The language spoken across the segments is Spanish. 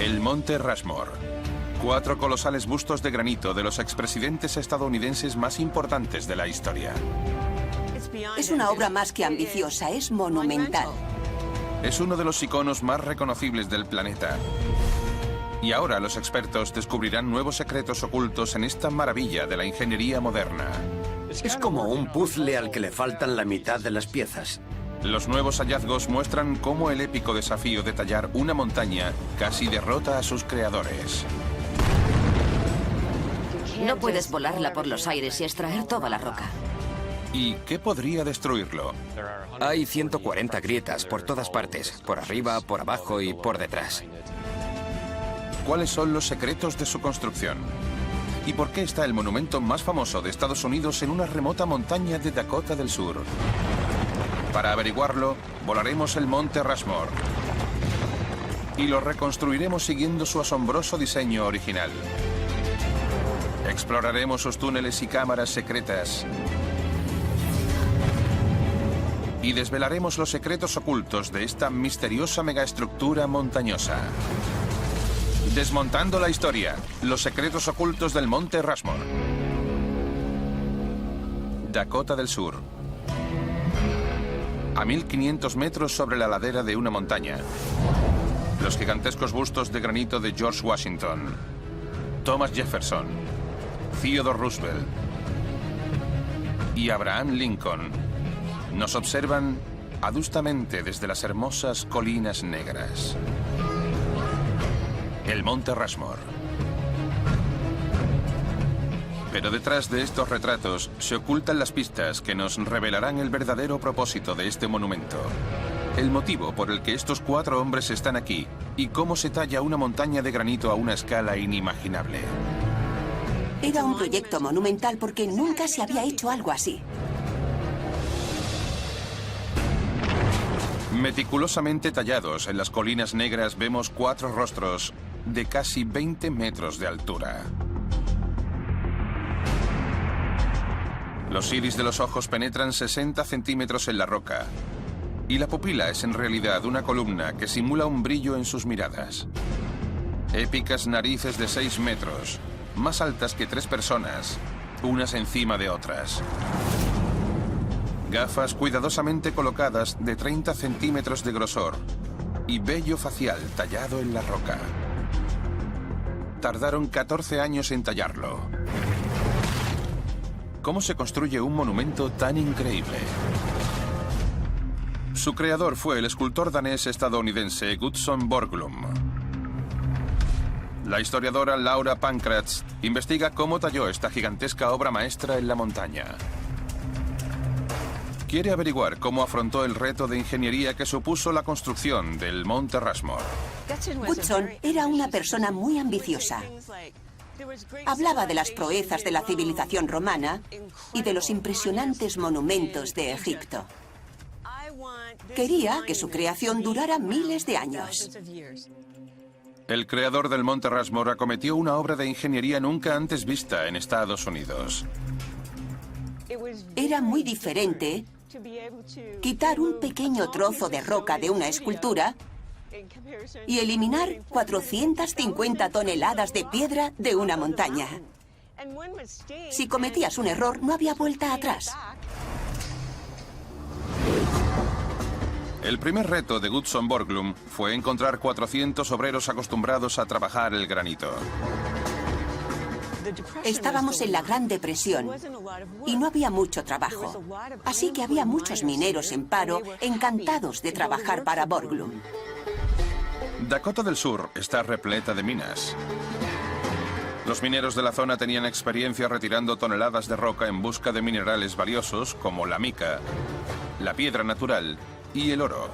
El Monte Rushmore. 4 colosales bustos de granito de los expresidentes estadounidenses más importantes de la historia. Es una obra más que ambiciosa, es monumental. Es uno de los iconos más reconocibles del planeta. Y ahora los expertos descubrirán nuevos secretos ocultos en esta maravilla de la ingeniería moderna. Es como un puzzle al que le faltan la mitad de las piezas. Los nuevos hallazgos muestran cómo el épico desafío de tallar una montaña casi derrota a sus creadores. No puedes volarla por los aires y extraer toda la roca. ¿Y qué podría destruirlo? Hay 140 grietas por todas partes, por arriba, por abajo y por detrás. ¿Cuáles son los secretos de su construcción? ¿Y por qué está el monumento más famoso de Estados Unidos en una remota montaña de Dakota del Sur? Para averiguarlo, volaremos el Monte Rushmore y lo reconstruiremos siguiendo su asombroso diseño original. Exploraremos sus túneles y cámaras secretas y desvelaremos los secretos ocultos de esta misteriosa megaestructura montañosa. Desmontando la historia, los secretos ocultos del Monte Rushmore. Dakota del Sur. A 1500 metros sobre la ladera de una montaña. Los gigantescos bustos de granito de George Washington, Thomas Jefferson, Theodore Roosevelt y Abraham Lincoln nos observan adustamente desde las hermosas colinas negras. El Monte Rushmore. Pero detrás de estos retratos se ocultan las pistas que nos revelarán el verdadero propósito de este monumento. El motivo por el que estos 4 hombres están aquí y cómo se talla una montaña de granito a una escala inimaginable. Era un proyecto monumental porque nunca se había hecho algo así. Meticulosamente tallados en las colinas negras vemos 4 rostros de casi 20 metros de altura. Los iris de los ojos penetran 60 centímetros en la roca y la pupila es en realidad una columna que simula un brillo en sus miradas. Épicas narices de 6 metros, más altas que 3 personas, unas encima de otras. Gafas cuidadosamente colocadas de 30 centímetros de grosor y vello facial tallado en la roca. Tardaron 14 años en tallarlo. ¿Cómo se construye un monumento tan increíble? Su creador fue el escultor danés-estadounidense Gutzon Borglum. La historiadora Laura Pankratz investiga cómo talló esta gigantesca obra maestra en la montaña. Quiere averiguar cómo afrontó el reto de ingeniería que supuso la construcción del Monte Rushmore. Gutzon era una persona muy ambiciosa. Hablaba de las proezas de la civilización romana y de los impresionantes monumentos de Egipto. Quería que su creación durara miles de años. El creador del Monte Rushmore acometió una obra de ingeniería nunca antes vista en Estados Unidos. Era muy diferente quitar un pequeño trozo de roca de una escultura y eliminar 450 toneladas de piedra de una montaña. Si cometías un error, no había vuelta atrás. El primer reto de Gutzon Borglum fue encontrar 400 obreros acostumbrados a trabajar el granito. Estábamos en la Gran Depresión y no había mucho trabajo. Así que había muchos mineros en paro, encantados de trabajar para Borglum. Dakota del Sur está repleta de minas. Los mineros de la zona tenían experiencia retirando toneladas de roca en busca de minerales valiosos como la mica, la piedra natural y el oro.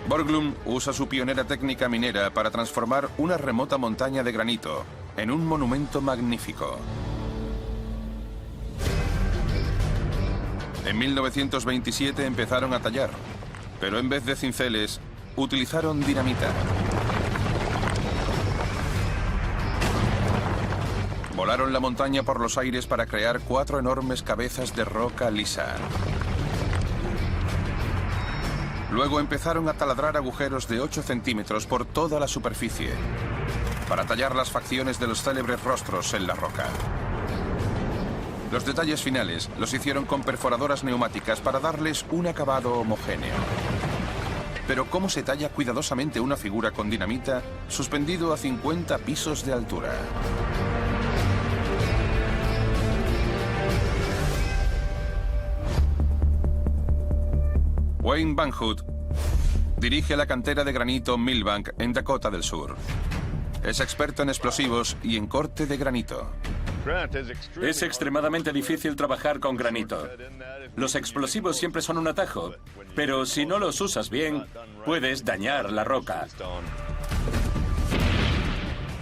Borglum usa su pionera técnica minera para transformar una remota montaña de granito en un monumento magnífico. En 1927 empezaron a tallar, pero en vez de cinceles, utilizaron dinamita. Volaron la montaña por los aires para crear 4 enormes cabezas de roca lisa. Luego empezaron a taladrar agujeros de 8 centímetros por toda la superficie para tallar las facciones de los célebres rostros en la roca. Los detalles finales los hicieron con perforadoras neumáticas para darles un acabado homogéneo. Pero ¿cómo se talla cuidadosamente una figura con dinamita suspendido a 50 pisos de altura? Wayne Van Hood dirige la cantera de granito Millbank en Dakota del Sur. Es experto en explosivos y en corte de granito. Es extremadamente difícil trabajar con granito. Los explosivos siempre son un atajo, pero si no los usas bien, puedes dañar la roca.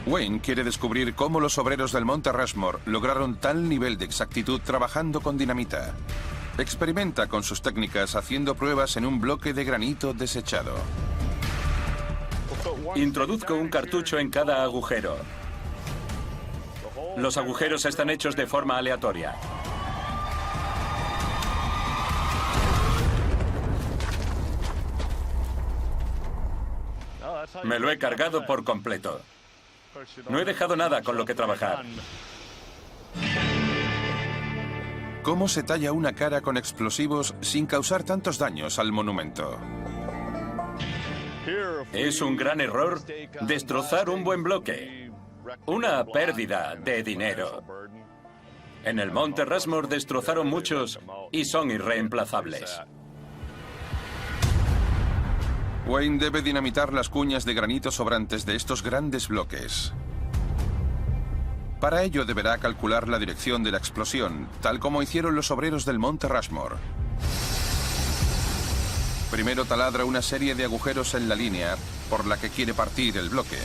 Wayne quiere descubrir cómo los obreros del Monte Rushmore lograron tal nivel de exactitud trabajando con dinamita. Experimenta con sus técnicas haciendo pruebas en un bloque de granito desechado. Introduzco un cartucho en cada agujero. Los agujeros están hechos de forma aleatoria. Me lo he cargado por completo. No he dejado nada con lo que trabajar. ¿Cómo se talla una cara con explosivos sin causar tantos daños al monumento? Es un gran error destrozar un buen bloque. Una pérdida de dinero. En el Monte Rushmore destrozaron muchos y son irreemplazables. Wayne debe dinamitar las cuñas de granito sobrantes de estos grandes bloques. Para ello deberá calcular la dirección de la explosión, tal como hicieron los obreros del Monte Rushmore. Primero taladra una serie de agujeros en la línea por la que quiere partir el bloque.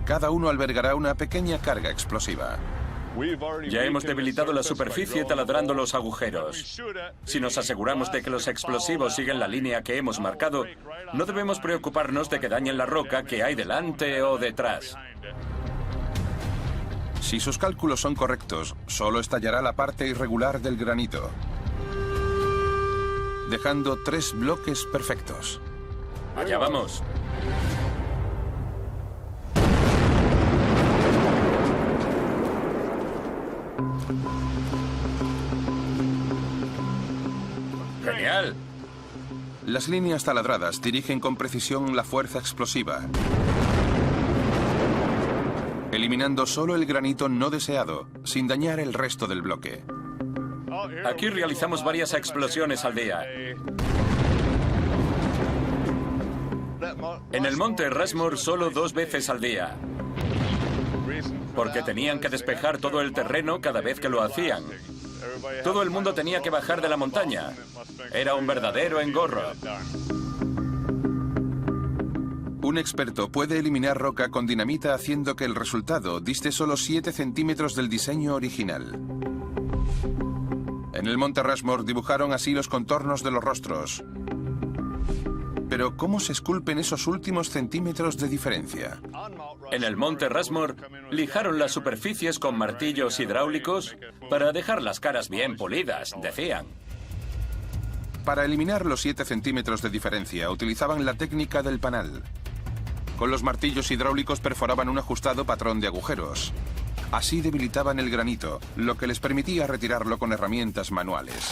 Cada uno albergará una pequeña carga explosiva. Ya hemos debilitado la superficie taladrando los agujeros. Si nos aseguramos de que los explosivos siguen la línea que hemos marcado, no debemos preocuparnos de que dañen la roca que hay delante o detrás. Si sus cálculos son correctos, solo estallará la parte irregular del granito, dejando 3 bloques perfectos. Allá vamos. ¡Genial! Las líneas taladradas dirigen con precisión la fuerza explosiva, eliminando solo el granito no deseado, sin dañar el resto del bloque. Aquí realizamos varias explosiones al día. En el Monte Rushmore solo 2 veces al día. Porque tenían que despejar todo el terreno cada vez que lo hacían. Todo el mundo tenía que bajar de la montaña. Era un verdadero engorro. Un experto puede eliminar roca con dinamita haciendo que el resultado diste solo 7 centímetros del diseño original. En el Monte Rushmore dibujaron así los contornos de los rostros. Pero ¿cómo se esculpen esos últimos centímetros de diferencia? En el Monte Rushmore lijaron las superficies con martillos hidráulicos para dejar las caras bien pulidas, decían. Para eliminar los 7 centímetros de diferencia utilizaban la técnica del panal. Con los martillos hidráulicos perforaban un ajustado patrón de agujeros. Así debilitaban el granito, lo que les permitía retirarlo con herramientas manuales.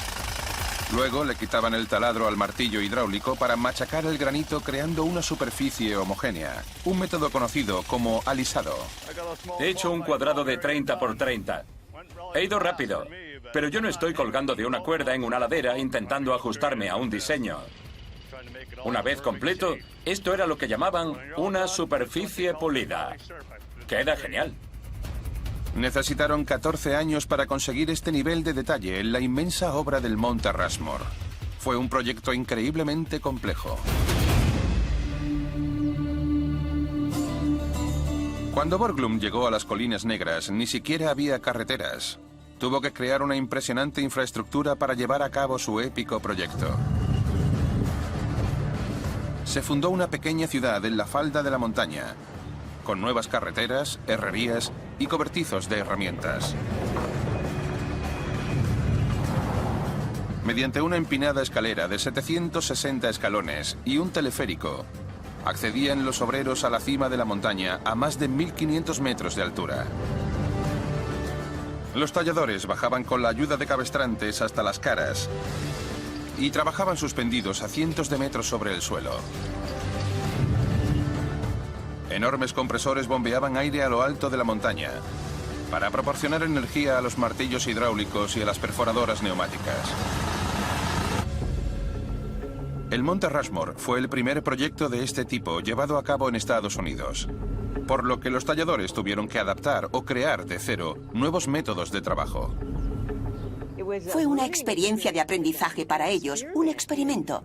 Luego le quitaban el taladro al martillo hidráulico para machacar el granito creando una superficie homogénea, un método conocido como alisado. He hecho un cuadrado de 30 por 30. He ido rápido, pero yo no estoy colgando de una cuerda en una ladera intentando ajustarme a un diseño. Una vez completo, esto era lo que llamaban una superficie pulida. Queda genial. Necesitaron 14 años para conseguir este nivel de detalle en la inmensa obra del Monte Rushmore. Fue un proyecto increíblemente complejo. Cuando Borglum llegó a las Colinas Negras, ni siquiera había carreteras. Tuvo que crear una impresionante infraestructura para llevar a cabo su épico proyecto. Se fundó una pequeña ciudad en la falda de la montaña, con nuevas carreteras, herrerías y cobertizos de herramientas. mediante una empinada escalera de 760 escalones y un teleférico, accedían los obreros a la cima de la montaña a más de 1500 metros de altura. Los talladores bajaban con la ayuda de cabestrantes hasta las caras y trabajaban suspendidos a cientos de metros sobre el suelo. Enormes compresores bombeaban aire a lo alto de la montaña para proporcionar energía a los martillos hidráulicos y a las perforadoras neumáticas. El Monte Rushmore fue el primer proyecto de este tipo llevado a cabo en Estados Unidos, por lo que los talladores tuvieron que adaptar o crear de cero nuevos métodos de trabajo. Fue una experiencia de aprendizaje para ellos, un experimento.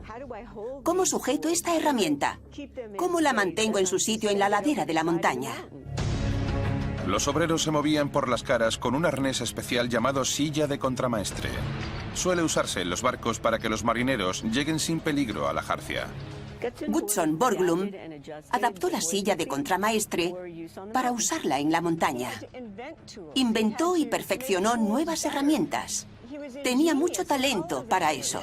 ¿Cómo sujeto esta herramienta? ¿Cómo la mantengo en su sitio en la ladera de la montaña? Los obreros se movían por las caras con un arnés especial llamado silla de contramaestre. Suele usarse en los barcos para que los marineros lleguen sin peligro a la jarcia. Gutzon Borglum adaptó la silla de contramaestre para usarla en la montaña. Inventó y perfeccionó nuevas herramientas. Tenía mucho talento para eso.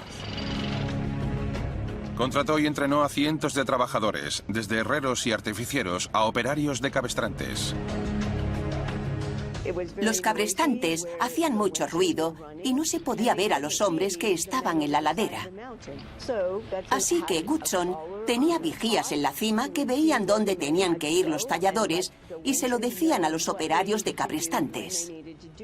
Contrató y entrenó a cientos de trabajadores, desde herreros y artificieros a operarios de cabestrantes. Los cabrestantes hacían mucho ruido y no se podía ver a los hombres que estaban en la ladera. Así que Gutzon tenía vigías en la cima que veían dónde tenían que ir los talladores y se lo decían a los operarios de cabrestantes.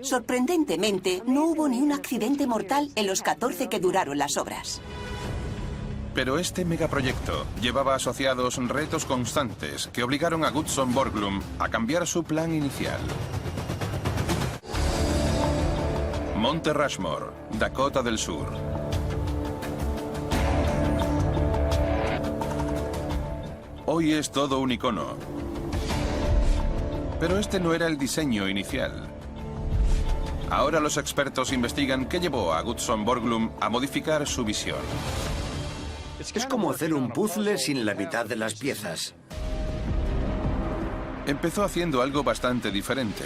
Sorprendentemente, no hubo ni un accidente mortal en los 14 que duraron las obras. Pero este megaproyecto llevaba asociados retos constantes que obligaron a Gutzon Borglum a cambiar su plan inicial. Monte Rushmore, Dakota del Sur. Hoy es todo un icono. Pero este no era el diseño inicial. Ahora los expertos investigan qué llevó a Gutzon Borglum a modificar su visión. Es como hacer un puzzle sin la mitad de las piezas. Empezó haciendo algo bastante diferente.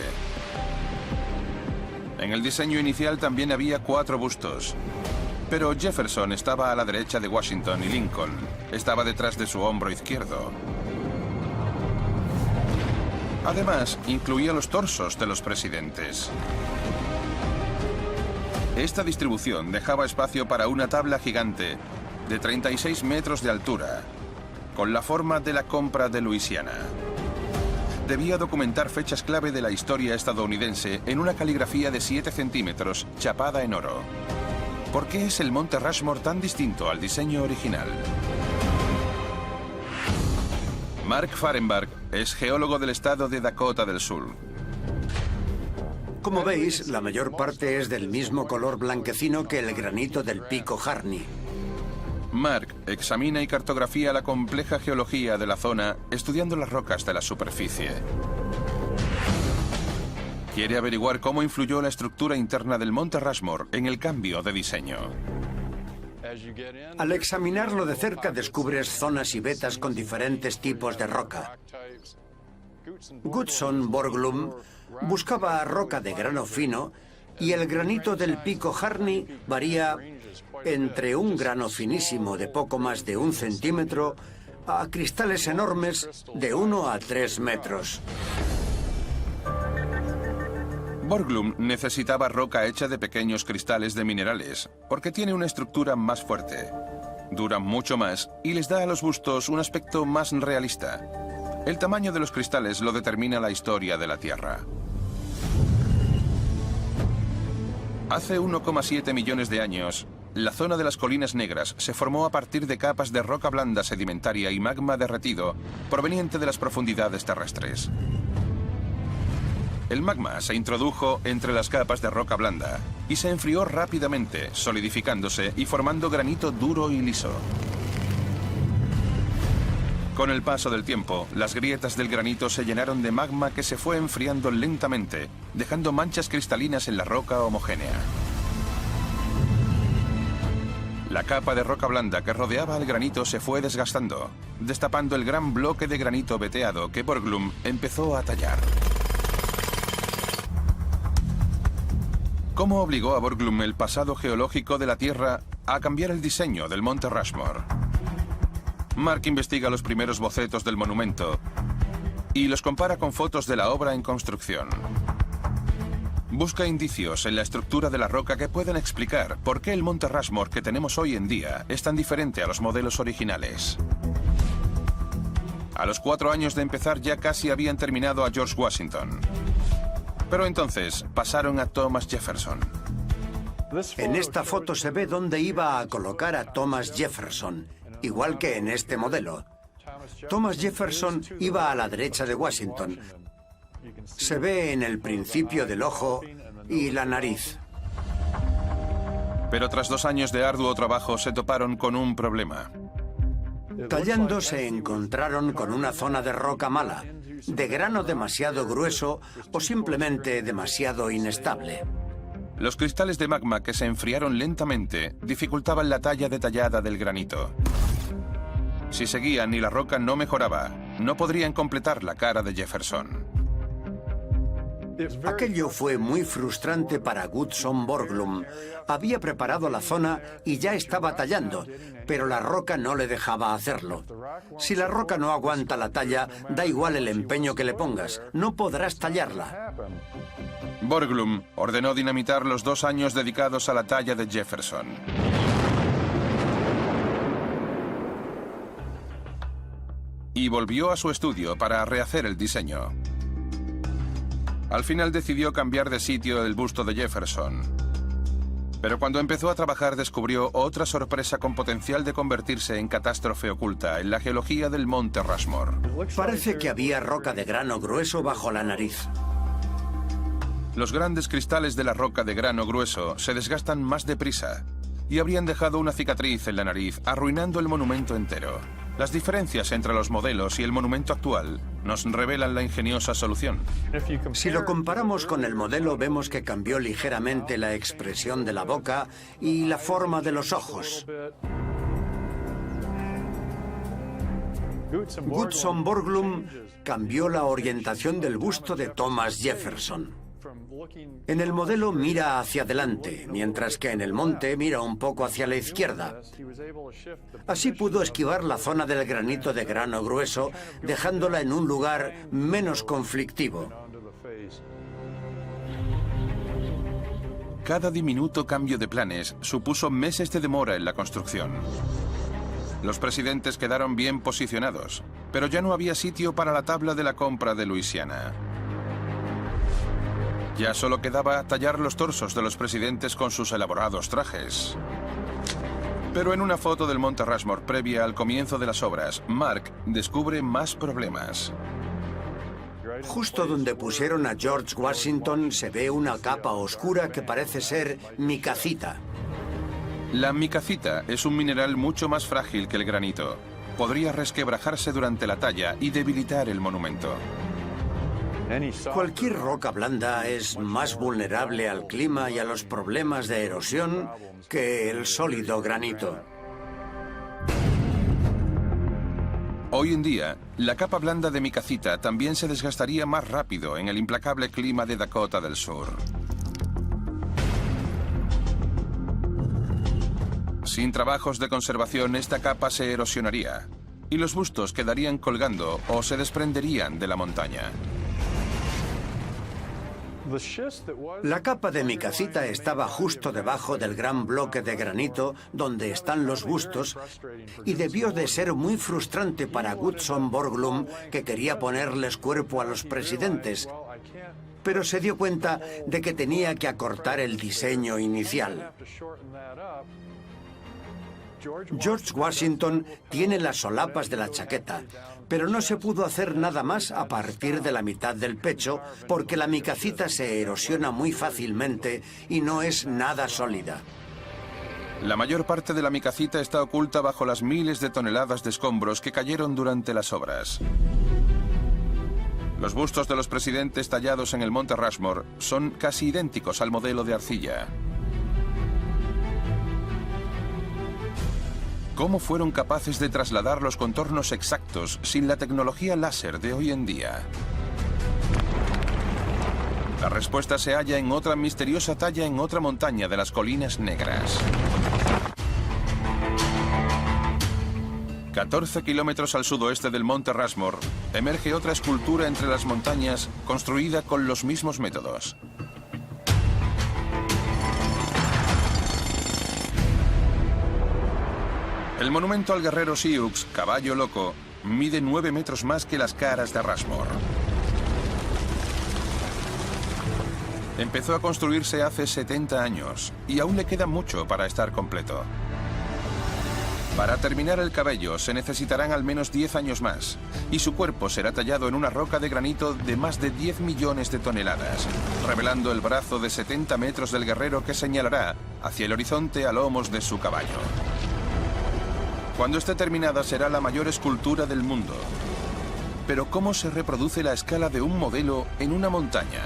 En el diseño inicial también había 4 bustos. Pero Jefferson estaba a la derecha de Washington y Lincoln estaba detrás de su hombro izquierdo. Además, incluía los torsos de los presidentes. Esta distribución dejaba espacio para una tabla gigante de 36 metros de altura, con la forma de la compra de Luisiana. Debía documentar fechas clave de la historia estadounidense en una caligrafía de 7 centímetros chapada en oro. ¿Por qué es el Monte Rushmore tan distinto al diseño original? Mark Fahrenbach es geólogo del estado de Dakota del Sur. Como veis, la mayor parte es del mismo color blanquecino que el granito del pico Harney. Mark examina y cartografía la compleja geología de la zona estudiando las rocas de la superficie. Quiere averiguar cómo influyó la estructura interna del Monte Rushmore en el cambio de diseño. Al examinarlo de cerca descubres zonas y vetas con diferentes tipos de roca. Gutzon Borglum buscaba roca de grano fino y el granito del pico Harney varía entre un grano finísimo de poco más de 1 centímetro a cristales enormes de 1 a 3 metros. Borglum necesitaba roca hecha de pequeños cristales de minerales, porque tiene una estructura más fuerte. Duran mucho más y les da a los bustos un aspecto más realista. El tamaño de los cristales lo determina la historia de la Tierra. Hace 1,7 millones de años, la zona de las Colinas Negras se formó a partir de capas de roca blanda sedimentaria y magma derretido proveniente de las profundidades terrestres. El magma se introdujo entre las capas de roca blanda y se enfrió rápidamente, solidificándose y formando granito duro y liso. Con el paso del tiempo, las grietas del granito se llenaron de magma que se fue enfriando lentamente, dejando manchas cristalinas en la roca homogénea. La capa de roca blanda que rodeaba al granito se fue desgastando, destapando el gran bloque de granito veteado que Borglum empezó a tallar. ¿Cómo obligó a Borglum el pasado geológico de la Tierra a cambiar el diseño del Monte Rushmore. Mark investiga los primeros bocetos del monumento y los compara con fotos de la obra en construcción. Busca indicios en la estructura de la roca que puedan explicar por qué el Monte Rushmore que tenemos hoy en día es tan diferente a los modelos originales. A los 4 años de empezar ya casi habían terminado a George Washington. Pero entonces pasaron a Thomas Jefferson. En esta foto se ve dónde iba a colocar a Thomas Jefferson, igual que en este modelo. Thomas Jefferson iba a la derecha de Washington. Se ve en el principio del ojo y la nariz. Pero tras 2 años de arduo trabajo se toparon con un problema. Tallando se encontraron con una zona de roca mala, de grano demasiado grueso o simplemente demasiado inestable. Los cristales de magma que se enfriaron lentamente dificultaban la talla detallada del granito. Si seguían y la roca no mejoraba, no podrían completar la cara de Jefferson. Aquello fue muy frustrante para Goodson Borglum. Había preparado la zona y ya estaba tallando, pero la roca no le dejaba hacerlo. Si la roca no aguanta la talla, da igual el empeño que le pongas, no podrás tallarla. Borglum ordenó dinamitar los 2 años dedicados a la talla de Jefferson. Y volvió a su estudio para rehacer el diseño. Al final decidió cambiar de sitio el busto de Jefferson. Pero cuando empezó a trabajar descubrió otra sorpresa con potencial de convertirse en catástrofe oculta en la geología del Monte Rushmore. Parece que había roca de grano grueso bajo la nariz. Los grandes cristales de la roca de grano grueso se desgastan más deprisa y habrían dejado una cicatriz en la nariz, arruinando el monumento entero. Las diferencias entre los modelos y el monumento actual nos revelan la ingeniosa solución. Si lo comparamos con el modelo, vemos que cambió ligeramente la expresión de la boca y la forma de los ojos. Goodson Borglum cambió la orientación del busto de Thomas Jefferson. En el modelo mira hacia adelante, mientras que en el monte mira un poco hacia la izquierda. Así pudo esquivar la zona del granito de grano grueso, dejándola en un lugar menos conflictivo. Cada diminuto cambio de planes supuso meses de demora en la construcción. Los presidentes quedaron bien posicionados, pero ya no había sitio para la tabla de la compra de Luisiana. Ya solo quedaba tallar los torsos de los presidentes con sus elaborados trajes. Pero en una foto del Monte Rushmore previa al comienzo de las obras, Mark descubre más problemas. Justo donde pusieron a George Washington se ve una capa oscura que parece ser micacita. La micacita es un mineral mucho más frágil que el granito. Podría resquebrajarse durante la talla y debilitar el monumento. Cualquier roca blanda es más vulnerable al clima y a los problemas de erosión que el sólido granito. Hoy en día, la capa blanda de micacita también se desgastaría más rápido en el implacable clima de Dakota del Sur. Sin trabajos de conservación, esta capa se erosionaría y los bustos quedarían colgando o se desprenderían de la montaña. La capa de micacita estaba justo debajo del gran bloque de granito donde están los bustos y debió de ser muy frustrante para Goodson Borglum, que quería ponerles cuerpo a los presidentes, pero se dio cuenta de que tenía que acortar el diseño inicial. George Washington tiene las solapas de la chaqueta, pero no se pudo hacer nada más a partir de la mitad del pecho porque la micacita se erosiona muy fácilmente y no es nada sólida. La mayor parte de la micacita está oculta bajo las miles de toneladas de escombros que cayeron durante las obras. Los bustos de los presidentes tallados en el Monte Rushmore son casi idénticos al modelo de arcilla. ¿Cómo fueron capaces de trasladar los contornos exactos sin la tecnología láser de hoy en día? La respuesta se halla en otra misteriosa talla en otra montaña de las Colinas Negras. 14 kilómetros al sudoeste del monte Rushmore, emerge otra escultura entre las montañas construida con los mismos métodos. El monumento al guerrero Sioux, Caballo Loco, mide 9 metros más que las caras de Rushmore. Empezó a construirse hace 70 años y aún le queda mucho para estar completo. Para terminar el cabello se necesitarán al menos 10 años más y su cuerpo será tallado en una roca de granito de más de 10 millones de toneladas, revelando el brazo de 70 metros del guerrero que señalará hacia el horizonte a lomos de su caballo. Cuando esté terminada será la mayor escultura del mundo. Pero ¿cómo se reproduce la escala de un modelo en una montaña?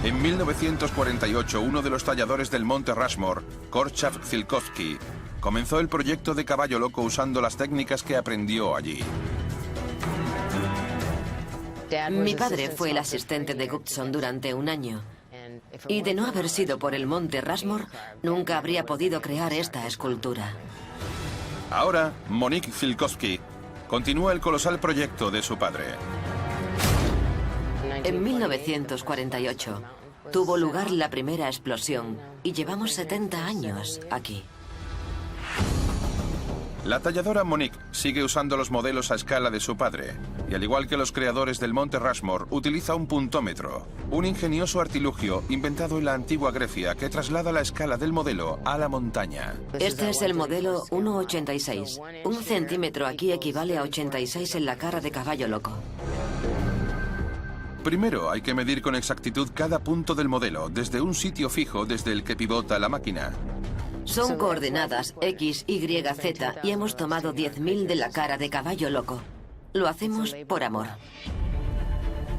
En 1948, uno de los talladores del monte Rushmore, Korczak Zielkowski, comenzó el proyecto de Caballo Loco usando las técnicas que aprendió allí. Mi padre fue el asistente de Gustson durante un año. Y de no haber sido por el monte Rushmore, nunca habría podido crear esta escultura. Ahora, Monique Zielkowski continúa el colosal proyecto de su padre. En 1948 tuvo lugar la primera explosión y llevamos 70 años aquí. La talladora Monique sigue usando los modelos a escala de su padre y, al igual que los creadores del monte Rushmore, utiliza un puntómetro, un ingenioso artilugio inventado en la antigua Grecia que traslada la escala del modelo a la montaña. Este es el modelo 1,86. Un centímetro aquí equivale a 86 en la cara de Caballo Loco. Primero hay que medir con exactitud cada punto del modelo desde un sitio fijo desde el que pivota la máquina. Son coordenadas X, Y, Z y hemos tomado 10.000 de la cara de Caballo Loco. Lo hacemos por amor.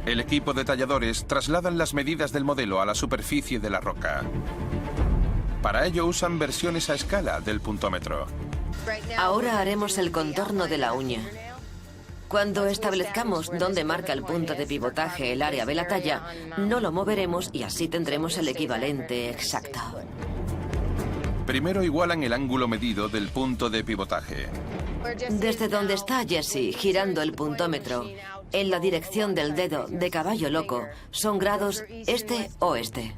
El equipo de talladores trasladan las medidas del modelo a la superficie de la roca. Para ello usan versiones a escala del puntómetro. Ahora haremos el contorno de la uña. Cuando establezcamos dónde marca el punto de pivotaje el área de la talla, no lo moveremos y así tendremos el equivalente exacto. Primero igualan el ángulo medido del punto de pivotaje. Desde donde está Jessie girando el puntómetro, en la dirección del dedo de Caballo Loco, son grados este-oeste.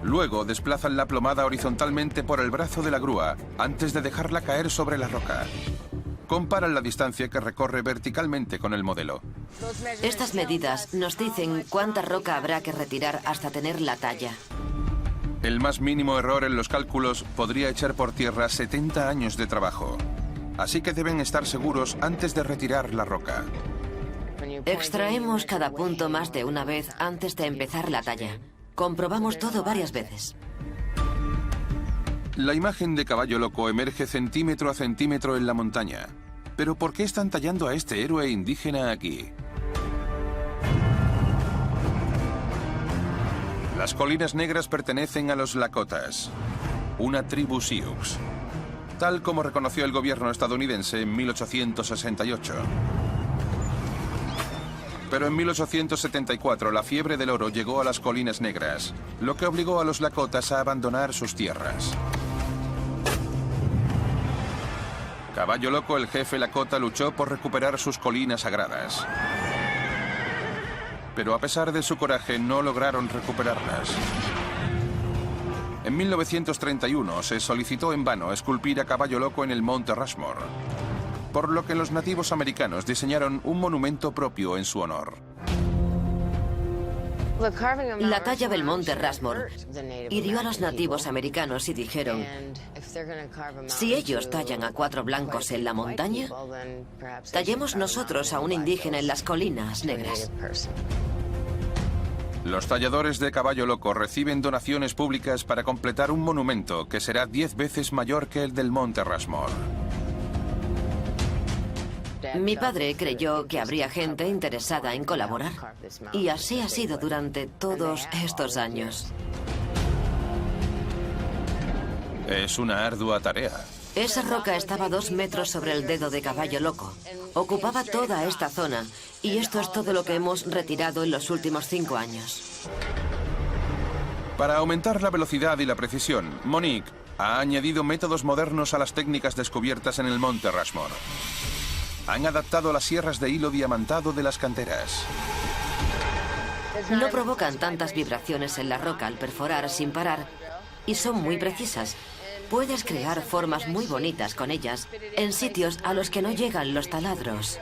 Luego desplazan la plomada horizontalmente por el brazo de la grúa antes de dejarla caer sobre la roca. Comparan la distancia que recorre verticalmente con el modelo. Estas medidas nos dicen cuánta roca habrá que retirar hasta tener la talla. El más mínimo error en los cálculos podría echar por tierra 70 años de trabajo. Así que deben estar seguros antes de retirar la roca. Extraemos cada punto más de una vez antes de empezar la talla. Comprobamos todo varias veces. La imagen de Caballo Loco emerge centímetro a centímetro en la montaña. ¿Pero por qué están tallando a este héroe indígena aquí? Las colinas negras pertenecen a los Lakotas, una tribu Sioux, tal como reconoció el gobierno estadounidense en 1868. Pero en 1874 la fiebre del oro llegó a las colinas negras, lo que obligó a los Lakotas a abandonar sus tierras. Caballo Loco, el jefe Lakota, luchó por recuperar sus colinas sagradas. Pero a pesar de su coraje, no lograron recuperarlas. En 1931 se solicitó en vano esculpir a Caballo Loco en el monte Rushmore, por lo que los nativos americanos diseñaron un monumento propio en su honor. La talla del monte Rushmore hirió a los nativos americanos y dijeron: si ellos tallan a 4 blancos en la montaña, tallemos nosotros a un indígena en las colinas negras. Los talladores de Caballo Loco reciben donaciones públicas para completar un monumento que será 10 veces mayor que el del monte Rushmore. Mi padre creyó que habría gente interesada en colaborar, y así ha sido durante todos estos años. Es una ardua tarea. Esa roca estaba 2 metros sobre el dedo de Caballo Loco. Ocupaba toda esta zona, y esto es todo lo que hemos retirado en los últimos 5 años. Para aumentar la velocidad y la precisión, Monique ha añadido métodos modernos a las técnicas descubiertas en el Monte Rushmore. Han adaptado las sierras de hilo diamantado de las canteras. No provocan tantas vibraciones en la roca al perforar sin parar y son muy precisas. Puedes crear formas muy bonitas con ellas en sitios a los que no llegan los taladros.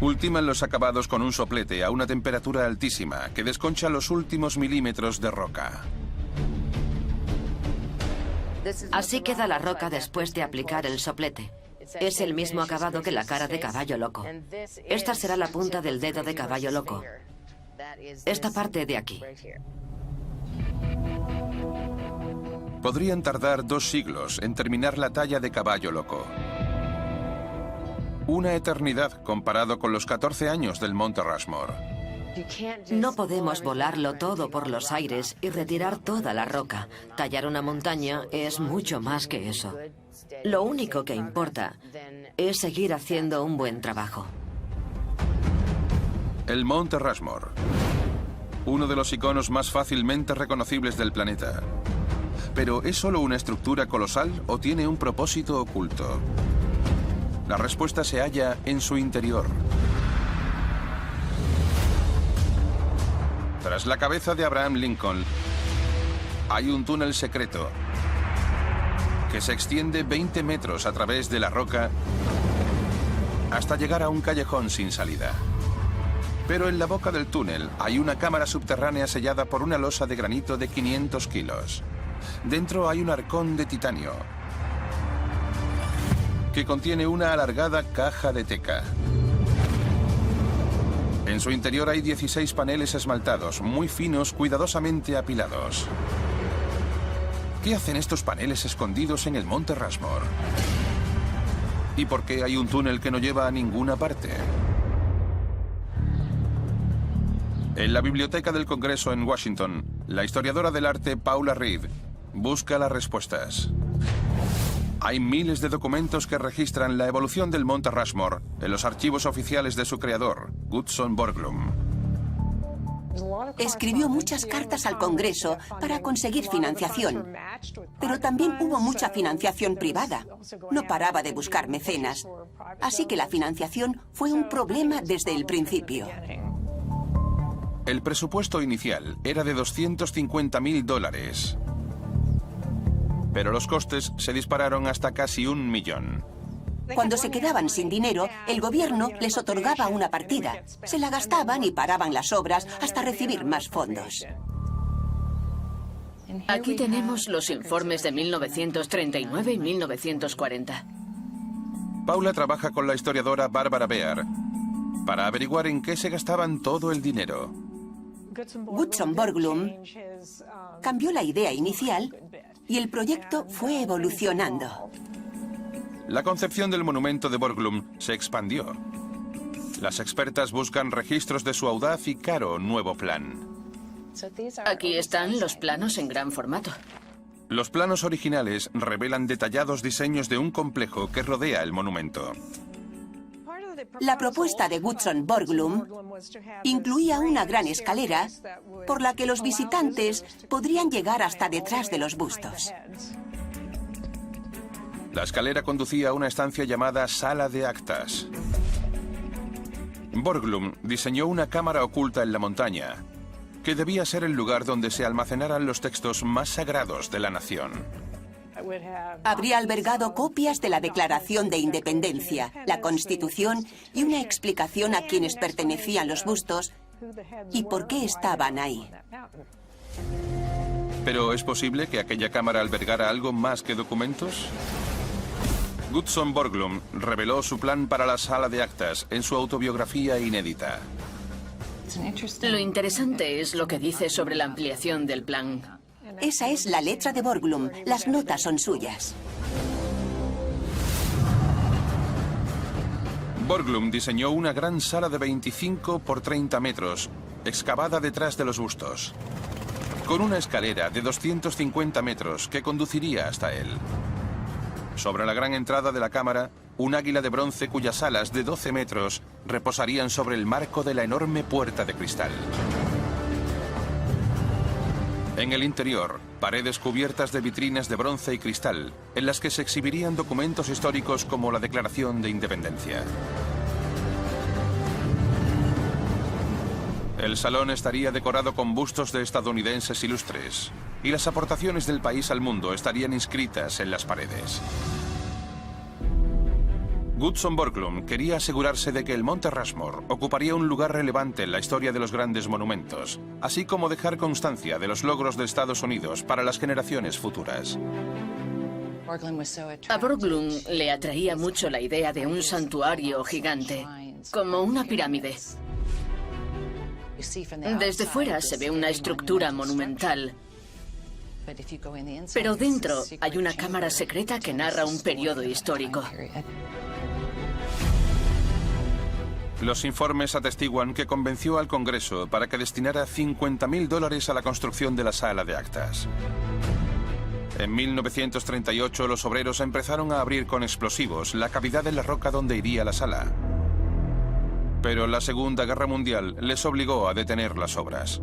Ultiman los acabados con un soplete a una temperatura altísima que desconcha los últimos milímetros de roca. Así queda la roca después de aplicar el soplete. Es el mismo acabado que la cara de caballo loco. Esta será la punta del dedo de caballo loco. Esta parte de aquí. Podrían tardar 2 siglos en terminar la talla de caballo loco. Una eternidad comparado con los 14 años del Monte Rushmore. No podemos volarlo todo por los aires y retirar toda la roca. Tallar una montaña es mucho más que eso. Lo único que importa es seguir haciendo un buen trabajo. El Monte Rushmore. Uno de los iconos más fácilmente reconocibles del planeta. ¿Pero es solo una estructura colosal o tiene un propósito oculto? La respuesta se halla en su interior. Tras la cabeza de Abraham Lincoln, hay un túnel secreto que se extiende 20 metros a través de la roca hasta llegar a un callejón sin salida. Pero en la boca del túnel hay una cámara subterránea sellada por una losa de granito de 500 kilos. Dentro hay un arcón de titanio que contiene una alargada caja de teca. En su interior hay 16 paneles esmaltados, muy finos, cuidadosamente apilados. ¿Qué hacen estos paneles escondidos en el Monte Rushmore? ¿Y por qué hay un túnel que no lleva a ninguna parte? En la Biblioteca del Congreso en Washington, la historiadora del arte Paula Reed busca las respuestas. Hay miles de documentos que registran la evolución del Monte Rushmore en los archivos oficiales de su creador, Gutzon Borglum. Escribió muchas cartas al Congreso para conseguir financiación, pero también hubo mucha financiación privada. No paraba de buscar mecenas, así que la financiación fue un problema desde el principio. El presupuesto inicial era de $250.000. Pero los costes se dispararon hasta casi 1 millón. Cuando se quedaban sin dinero, el gobierno les otorgaba una partida. Se la gastaban y paraban las obras hasta recibir más fondos. Aquí tenemos los informes de 1939 y 1940. Paula trabaja con la historiadora Barbara Bear para averiguar en qué se gastaban todo el dinero. Gutzon Borglum cambió la idea inicial y el proyecto fue evolucionando. La concepción del monumento de Borglum se expandió. Las expertas buscan registros de su audaz y caro nuevo plan. Aquí están los planos en gran formato. Los planos originales revelan detallados diseños de un complejo que rodea el monumento. La propuesta de Gutzon Borglum incluía una gran escalera por la que los visitantes podrían llegar hasta detrás de los bustos. La escalera conducía a una estancia llamada Sala de Actas. Borglum diseñó una cámara oculta en la montaña, que debía ser el lugar donde se almacenaran los textos más sagrados de la nación. Habría albergado copias de la Declaración de Independencia, la Constitución y una explicación a quienes pertenecían los bustos y por qué estaban ahí. ¿Pero es posible que aquella cámara albergara algo más que documentos? Gutzon Borglum reveló su plan para la Sala de Actas en su autobiografía inédita. Lo interesante es lo que dice sobre la ampliación del plan. Esa es la letra de Borglum. Las notas son suyas. Borglum diseñó una gran sala de 25 por 30 metros, excavada detrás de los bustos, con una escalera de 250 metros que conduciría hasta él. Sobre la gran entrada de la cámara, un águila de bronce cuyas alas de 12 metros reposarían sobre el marco de la enorme puerta de cristal. En el interior, paredes cubiertas de vitrinas de bronce y cristal, en las que se exhibirían documentos históricos como la Declaración de Independencia. El salón estaría decorado con bustos de estadounidenses ilustres, y las aportaciones del país al mundo estarían inscritas en las paredes. Goodson Borglum quería asegurarse de que el Monte Rushmore ocuparía un lugar relevante en la historia de los grandes monumentos, así como dejar constancia de los logros de Estados Unidos para las generaciones futuras. A Borglum le atraía mucho la idea de un santuario gigante, como una pirámide. Desde fuera se ve una estructura monumental, pero dentro hay una cámara secreta que narra un periodo histórico. Los informes atestiguan que convenció al Congreso para que destinara $50.000 a la construcción de la sala de actas. En 1938 los obreros empezaron a abrir con explosivos la cavidad en la roca donde iría la sala. Pero la Segunda Guerra Mundial les obligó a detener las obras.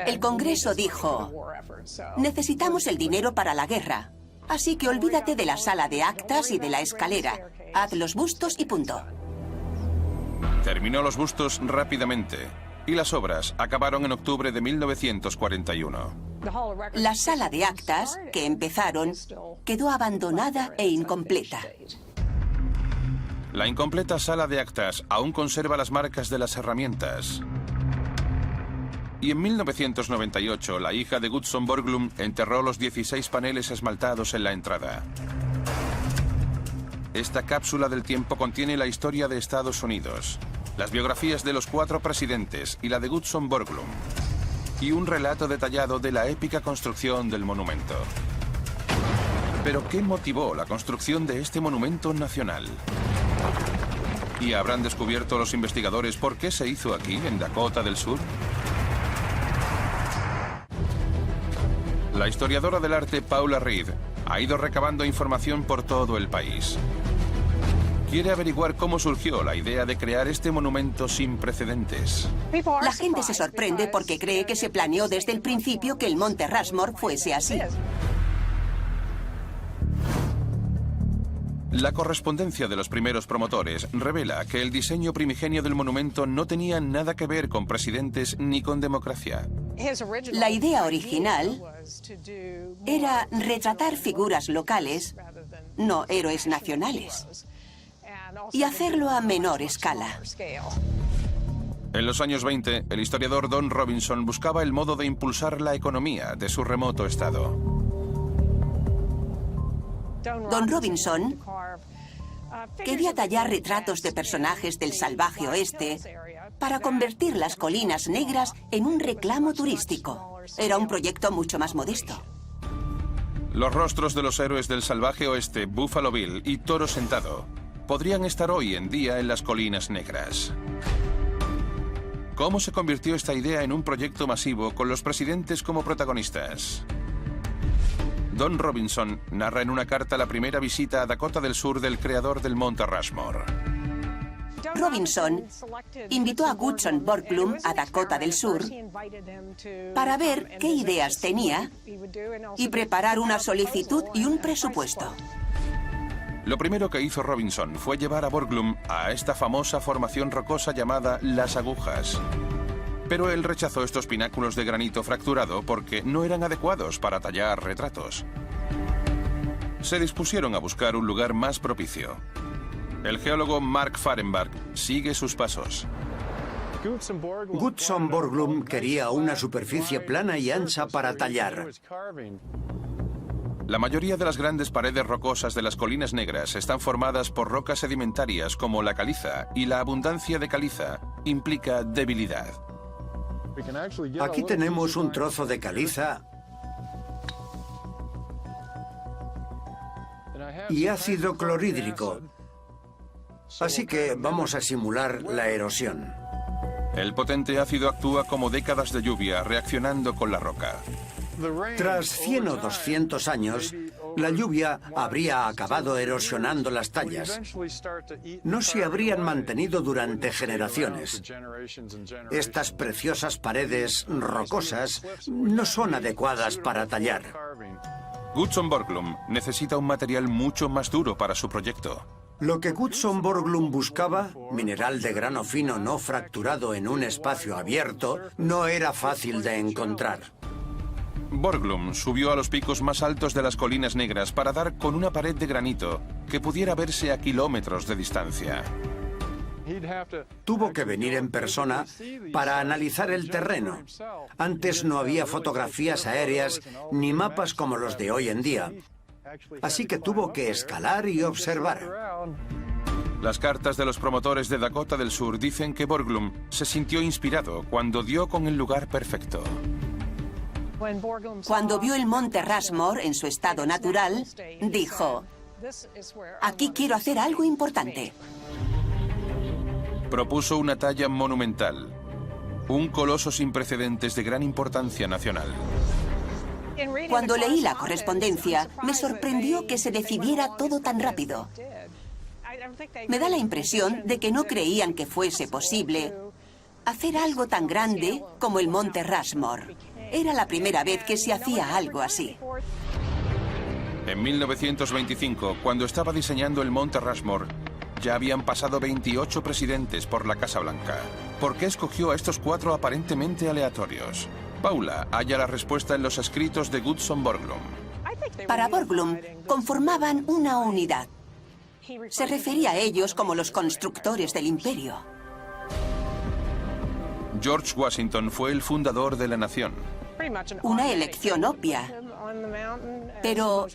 El Congreso dijo: necesitamos el dinero para la guerra, así que olvídate de la sala de actas y de la escalera. Haz los bustos y punto. Terminó los bustos rápidamente, y las obras acabaron en octubre de 1941. La sala de actas, que empezaron, quedó abandonada e incompleta. La incompleta sala de actas aún conserva las marcas de las herramientas. Y en 1998, la hija de Goodson Borglum enterró los 16 paneles esmaltados en la entrada. Esta cápsula del tiempo contiene la historia de Estados Unidos, las biografías de los 4 presidentes y la de Goodson Borglum, y un relato detallado de la épica construcción del monumento. ¿Pero qué motivó la construcción de este monumento nacional? ¿Y habrán descubierto los investigadores por qué se hizo aquí, en Dakota del Sur? La historiadora del arte Paula Reed ha ido recabando información por todo el país. Quiere averiguar cómo surgió la idea de crear este monumento sin precedentes. La gente se sorprende porque cree que se planeó desde el principio que el Monte Rushmore fuese así. La correspondencia de los primeros promotores revela que el diseño primigenio del monumento no tenía nada que ver con presidentes ni con democracia. La idea original era retratar figuras locales, no héroes nacionales, y hacerlo a menor escala. En los años 20, el historiador Don Robinson buscaba el modo de impulsar la economía de su remoto estado. Don Robinson quería tallar retratos de personajes del salvaje oeste para convertir las colinas negras en un reclamo turístico. Era un proyecto mucho más modesto. Los rostros de los héroes del salvaje oeste, Buffalo Bill y Toro Sentado, podrían estar hoy en día en las colinas negras. ¿Cómo se convirtió esta idea en un proyecto masivo con los presidentes como protagonistas? Don Robinson narra en una carta la primera visita a Dakota del Sur del creador del Monte Rushmore. Robinson invitó a Goodson Borglum a Dakota del Sur para ver qué ideas tenía y preparar una solicitud y un presupuesto. Lo primero que hizo Robinson fue llevar a Borglum a esta famosa formación rocosa llamada Las Agujas. Pero él rechazó estos pináculos de granito fracturado porque no eran adecuados para tallar retratos. Se dispusieron a buscar un lugar más propicio. El geólogo Mark Fahrenbach sigue sus pasos. Goodson Borglum quería una superficie plana y ancha para tallar. La mayoría de las grandes paredes rocosas de las colinas negras están formadas por rocas sedimentarias como la caliza, y la abundancia de caliza implica debilidad. Aquí tenemos un trozo de caliza y ácido clorhídrico, así que vamos a simular la erosión. El potente ácido actúa como décadas de lluvia reaccionando con la roca. Tras 100 o 200 años, La lluvia habría acabado erosionando las tallas. No se habrían mantenido durante generaciones. Estas preciosas paredes rocosas no son adecuadas para tallar. Goodson Borglum necesita un material mucho más duro para su proyecto. Lo que Goodson Borglum buscaba, mineral de grano fino no fracturado en un espacio abierto, no era fácil de encontrar. Borglum subió a los picos más altos de las Colinas Negras para dar con una pared de granito que pudiera verse a kilómetros de distancia. Tuvo que venir en persona para analizar el terreno. Antes no había fotografías aéreas ni mapas como los de hoy en día. Así que tuvo que escalar y observar. Las cartas de los promotores de Dakota del Sur dicen que Borglum se sintió inspirado cuando dio con el lugar perfecto. Cuando vio el monte Rushmore en su estado natural, dijo: aquí quiero hacer algo importante. Propuso una talla monumental, un coloso sin precedentes de gran importancia nacional. Cuando leí la correspondencia, me sorprendió que se decidiera todo tan rápido. Me da la impresión de que no creían que fuese posible hacer algo tan grande como el monte Rushmore. Era la primera vez que se hacía algo así. En 1925, cuando estaba diseñando el monte Rushmore, ya habían pasado 28 presidentes por la Casa Blanca. ¿Por qué escogió a estos 4 aparentemente aleatorios? Paula halla la respuesta en los escritos de Goodson Borglum. Para Borglum, conformaban una unidad. Se refería a ellos como los constructores del imperio. George Washington fue el fundador de la nación. Una elección obvia. Pero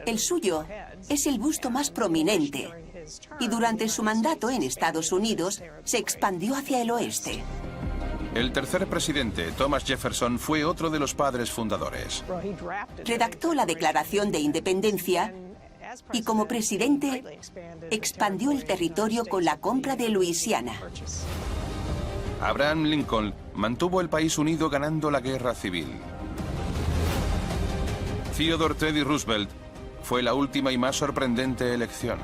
el suyo es el busto más prominente. Y durante su mandato en Estados Unidos se expandió hacia el oeste. El tercer presidente, Thomas Jefferson, fue otro de los padres fundadores. Redactó la Declaración de Independencia y como presidente expandió el territorio con la compra de Luisiana. Abraham Lincoln mantuvo el país unido ganando la guerra civil. Theodore Teddy Roosevelt fue la última y más sorprendente elección.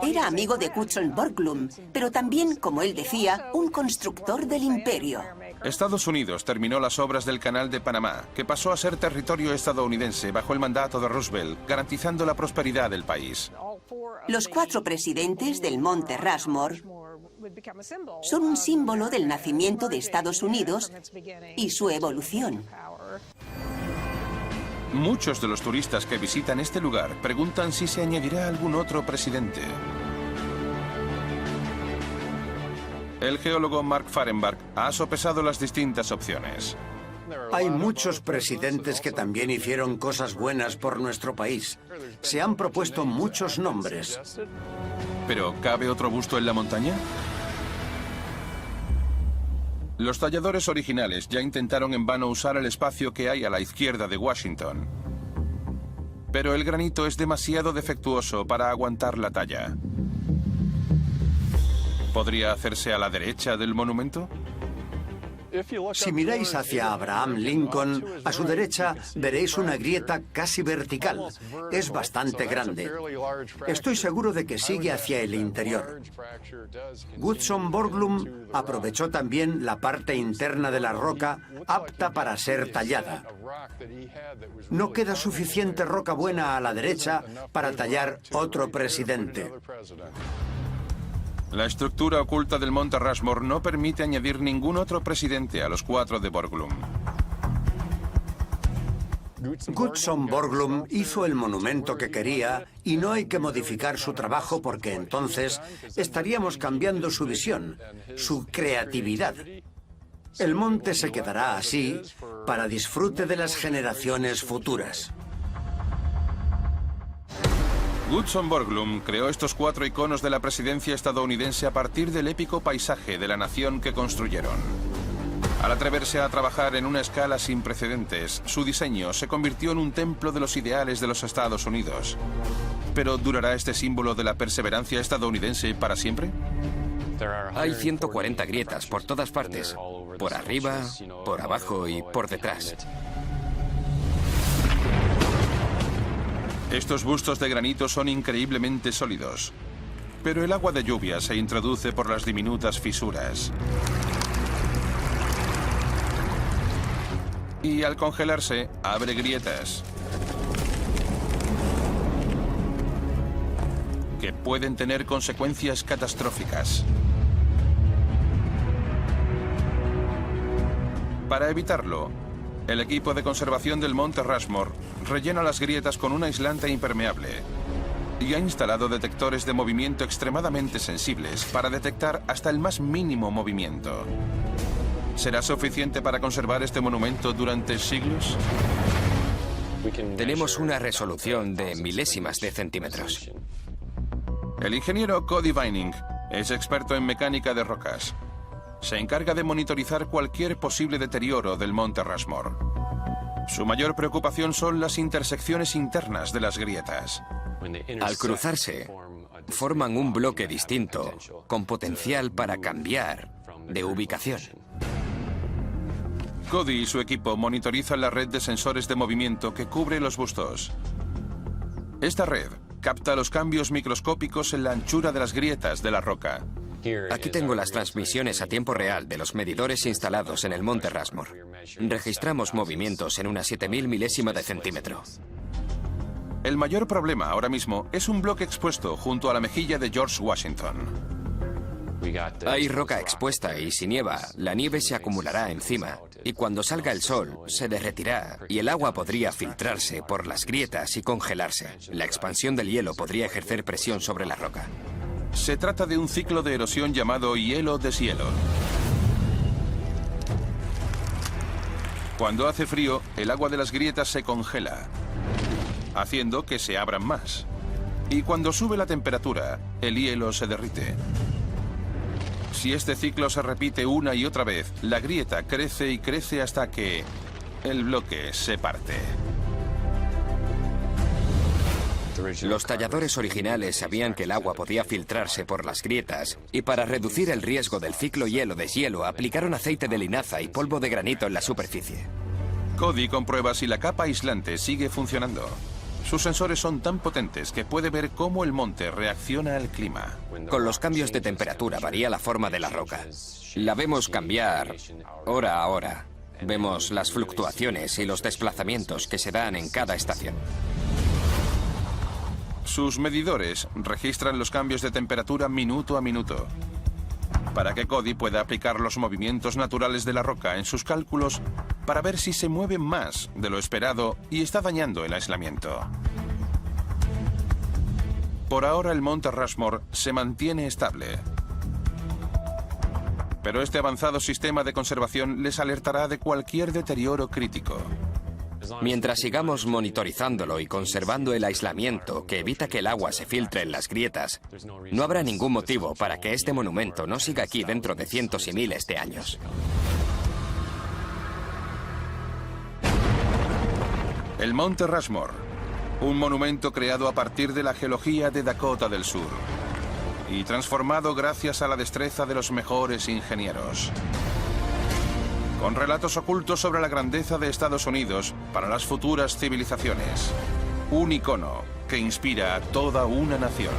Era amigo de Goodson Borglum, pero también, como él decía, un constructor del imperio. Estados Unidos terminó las obras del Canal de Panamá, que pasó a ser territorio estadounidense bajo el mandato de Roosevelt, garantizando la prosperidad del país. Los 4 presidentes del monte Rushmore son un símbolo del nacimiento de Estados Unidos y su evolución. Muchos de los turistas que visitan este lugar preguntan si se añadirá algún otro presidente. El geólogo Mark Fahrenbach ha sopesado las distintas opciones. Hay muchos presidentes que también hicieron cosas buenas por nuestro país. Se han propuesto muchos nombres. ¿Pero cabe otro busto en la montaña? Los talladores originales ya intentaron en vano usar el espacio que hay a la izquierda de Washington. Pero el granito es demasiado defectuoso para aguantar la talla. ¿Podría hacerse a la derecha del monumento? Si miráis hacia Abraham Lincoln, a su derecha veréis una grieta casi vertical. Es bastante grande. Estoy seguro de que sigue hacia el interior. Goodson Borglum aprovechó también la parte interna de la roca apta para ser tallada. No queda suficiente roca buena a la derecha para tallar otro presidente. La estructura oculta del monte Rushmore no permite añadir ningún otro presidente a los 4 de Borglum. Goodson Borglum hizo el monumento que quería y no hay que modificar su trabajo porque entonces estaríamos cambiando su visión, su creatividad. El monte se quedará así para disfrute de las generaciones futuras. Goodson Borglum creó estos 4 iconos de la presidencia estadounidense a partir del épico paisaje de la nación que construyeron. Al atreverse a trabajar en una escala sin precedentes, su diseño se convirtió en un templo de los ideales de los Estados Unidos. ¿Pero durará este símbolo de la perseverancia estadounidense para siempre? Hay 140 grietas por todas partes, por arriba, por abajo y por detrás. Estos bustos de granito son increíblemente sólidos, pero el agua de lluvia se introduce por las diminutas fisuras. Y al congelarse, abre grietas que pueden tener consecuencias catastróficas. Para evitarlo, el equipo de conservación del Monte Rushmore rellena las grietas con un aislante impermeable y ha instalado detectores de movimiento extremadamente sensibles para detectar hasta el más mínimo movimiento. ¿Será suficiente para conservar este monumento durante siglos? Tenemos una resolución de milésimas de centímetros. El ingeniero Cody Vining es experto en mecánica de rocas. Se encarga de monitorizar cualquier posible deterioro del Monte Rushmore. Su mayor preocupación son las intersecciones internas de las grietas. Al cruzarse, forman un bloque distinto, con potencial para cambiar de ubicación. Cody y su equipo monitorizan la red de sensores de movimiento que cubre los bustos. Esta red capta los cambios microscópicos en la anchura de las grietas de la roca. Aquí tengo las transmisiones a tiempo real de los medidores instalados en el Monte Rushmore. Registramos movimientos en una 7000 milésima de centímetro. El mayor problema ahora mismo es un bloque expuesto junto a la mejilla de George Washington. Hay roca expuesta y si nieva, la nieve se acumulará encima y cuando salga el sol se derretirá y el agua podría filtrarse por las grietas y congelarse. La expansión del hielo podría ejercer presión sobre la roca. Se trata de un ciclo de erosión llamado hielo-deshielo. Cuando hace frío, el agua de las grietas se congela, haciendo que se abran más. Y cuando sube la temperatura, el hielo se derrite. Si este ciclo se repite una y otra vez, la grieta crece y crece hasta que el bloque se parte. Los talladores originales sabían que el agua podía filtrarse por las grietas y para reducir el riesgo del ciclo hielo-deshielo aplicaron aceite de linaza y polvo de granito en la superficie. Cody comprueba si la capa aislante sigue funcionando. Sus sensores son tan potentes que puede ver cómo el monte reacciona al clima. Con los cambios de temperatura varía la forma de la roca. La vemos cambiar hora a hora. Vemos las fluctuaciones y los desplazamientos que se dan en cada estación. Sus medidores registran los cambios de temperatura minuto a minuto, para que Cody pueda aplicar los movimientos naturales de la roca en sus cálculos para ver si se mueve más de lo esperado y está dañando el aislamiento. Por ahora el Monte Rushmore se mantiene estable, pero este avanzado sistema de conservación les alertará de cualquier deterioro crítico. Mientras sigamos monitorizándolo y conservando el aislamiento que evita que el agua se filtre en las grietas, no habrá ningún motivo para que este monumento no siga aquí dentro de cientos y miles de años. El Monte Rushmore, un monumento creado a partir de la geología de Dakota del Sur y transformado gracias a la destreza de los mejores ingenieros. Con relatos ocultos sobre la grandeza de Estados Unidos para las futuras civilizaciones. Un icono que inspira a toda una nación.